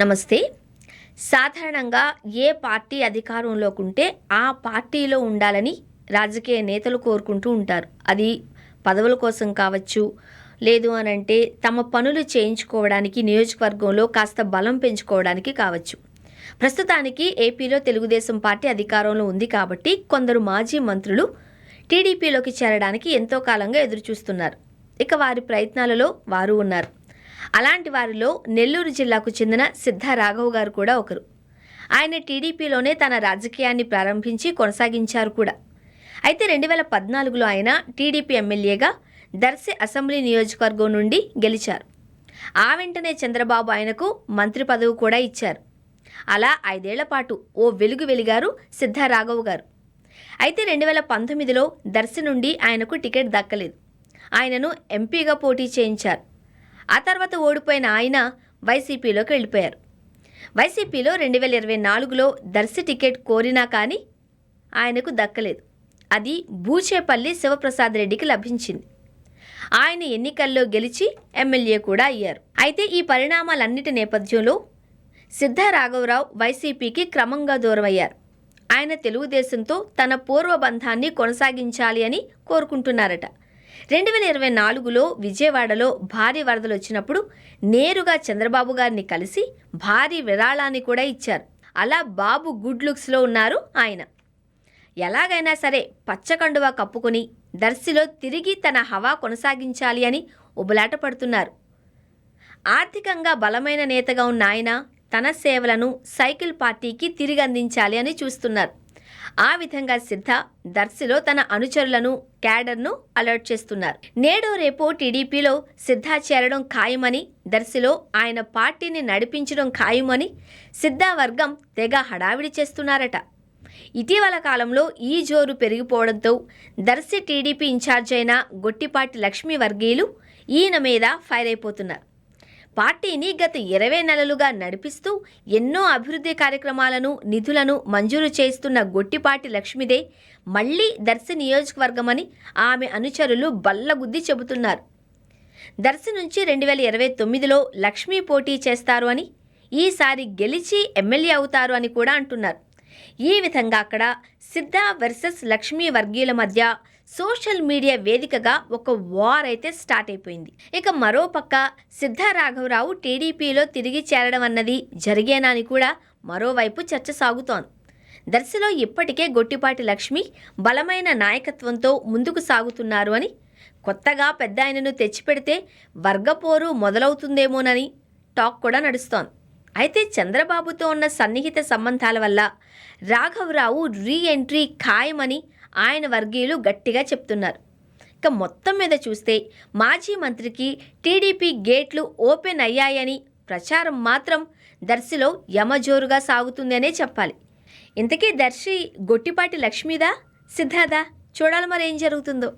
నమస్తే. సాధారణంగా ఏ పార్టీ అధికారంలోకి ఉంటే ఆ పార్టీలో ఉండాలని రాజకీయ నేతలు కోరుకుంటూ ఉంటారు. అది పదవుల కోసం కావచ్చు, లేదు అనంటే తమ పనులు చేయించుకోవడానికి నియోజకవర్గంలో కాస్త బలం పెంచుకోవడానికి కావచ్చు. ప్రస్తుతానికి ఏపీలో తెలుగుదేశం పార్టీ అధికారంలో ఉంది కాబట్టి కొందరు మాజీ మంత్రులు టీడీపీలోకి చేరడానికి ఎంతో కాలంగా ఎదురుచూస్తున్నారు. ఇక వారి ప్రయత్నాలలో వారు ఉన్నారు. అలాంటి వారిలో నెల్లూరు జిల్లాకు చెందిన సిద్ధ రాఘవ్ గారు కూడా ఒకరు. ఆయన టీడీపీలోనే తన రాజకీయాన్ని ప్రారంభించి కొనసాగించారు కూడా. అయితే 2014లో ఆయన టీడీపీ ఎమ్మెల్యేగా దర్శి అసెంబ్లీ నియోజకవర్గం నుండి గెలిచారు. ఆ వెంటనే చంద్రబాబు ఆయనకు మంత్రి పదవి కూడా ఇచ్చారు. అలా 5 ఏళ్ల పాటు ఓ వెలుగు వెలిగారు సిద్ధ రాఘవ్ గారు. అయితే 2019లో దర్శి నుండి ఆయనకు టికెట్ దక్కలేదు. ఆయనను ఎంపీగా పోటీ చేయించారు. ఆ తర్వాత ఓడిపోయిన ఆయన వైసీపీలోకి వెళ్ళిపోయారు. వైసీపీలో 2024లో దర్శి టికెట్ కోరినా కానీ ఆయనకు దక్కలేదు. అది బూచేపల్లి శివప్రసాద్ రెడ్డికి లభించింది. ఆయన ఎన్నికల్లో గెలిచి ఎమ్మెల్యే కూడా అయ్యారు. అయితే ఈ పరిణామాలన్నిటి నేపథ్యంలో సిద్ధ రాఘవరావు వైసీపీకి క్రమంగా దూరమయ్యారు. ఆయన తెలుగుదేశంతో తన పూర్వ బంధాన్ని కొనసాగించాలి అని కోరుకుంటున్నారట. 2024లో విజయవాడలో భారీ వరదలు వచ్చినప్పుడు నేరుగా చంద్రబాబు గారిని కలిసి భారీ విరాళాన్ని కూడా ఇచ్చారు. అలా బాబు గుడ్ లుక్స్లో ఉన్నారు ఆయన. ఎలాగైనా సరే పచ్చకండువా కప్పుకొని దర్శిలో తిరిగి తన హవా కొనసాగించాలి అని ఉబలాట పడుతున్నారు. ఆర్థికంగా బలమైన నేతగా ఉన్న ఆయన తన సేవలను సైకిల్ పార్టీకి తిరిగి అందించాలి అని చూస్తున్నారు. ఆ విధంగా సిద్ధ దర్శిలో తన అనుచరులను, క్యాడర్ను అలర్ట్ చేస్తున్నారు. నేడో రేపో టీడీపీలో సిద్ధ చేరడం ఖాయమని, దర్శిలో ఆయన పార్టీని నడిపించడం ఖాయమని సిద్ధ వర్గం తెగ హడావిడి చేస్తున్నారట. ఇటీవల కాలంలో ఈ జోరు పెరిగిపోవడంతో దర్శి టీడీపీ ఇన్ఛార్జ్ అయిన గొట్టిపాటి లక్ష్మీ వర్గీయులు ఈయన మీద ఫైర్ అయిపోతున్నారు. పార్టీని గత 20 నెలలుగా నడిపిస్తూ ఎన్నో అభివృద్ధి కార్యక్రమాలను, నిధులను మంజూరు చేస్తున్న గొట్టిపాటి లక్ష్మిదే మళ్లీ దర్శి నియోజకవర్గమని ఆమె అనుచరులు బల్లగుద్ది చెబుతున్నారు. దర్శి నుంచి 2029లో లక్ష్మీ పోటీ చేస్తారు అని, ఈసారి గెలిచి ఎమ్మెల్యే అవుతారు అని కూడా అంటున్నారు. ఈ విధంగా అక్కడ సిద్ధ వర్సెస్ లక్ష్మీ వర్గీయుల మధ్య సోషల్ మీడియా వేదికగా ఒక వార్ అయితే స్టార్ట్ అయిపోయింది. ఇక మరోపక్క సిద్ధ రాఘవరావు టీడీపీలో తిరిగి చేరడం అన్నది జరిగేనా అని కూడా మరోవైపు చర్చ సాగుతోంది. దర్శిలో ఇప్పటికే గొట్టిపాటి లక్ష్మి బలమైన నాయకత్వంతో ముందుకు సాగుతున్నారు అని, కొత్తగా పెద్ద ఆయనను తెచ్చిపెడితే వర్గపోరు మొదలవుతుందేమోనని టాక్ కూడా నడుస్తోంది. అయితే చంద్రబాబుతో ఉన్న సన్నిహిత సంబంధాల వల్ల రాఘవరావు రీ ఎంట్రీ ఖాయమని ఆయన వర్గీయులు గట్టిగా చెప్తున్నారు. ఇక మొత్తం మీద చూస్తే మాజీ మంత్రికి టీడీపీ గేట్లు ఓపెన్ అయ్యాయని ప్రచారం మాత్రం దర్శిలో యమజోరుగా సాగుతుందనే చెప్పాలి. ఇంతకీ దర్శి గొట్టిపాటి లక్ష్మీదా, సిద్ధాదా? చూడాలి మరి ఏం జరుగుతుందో.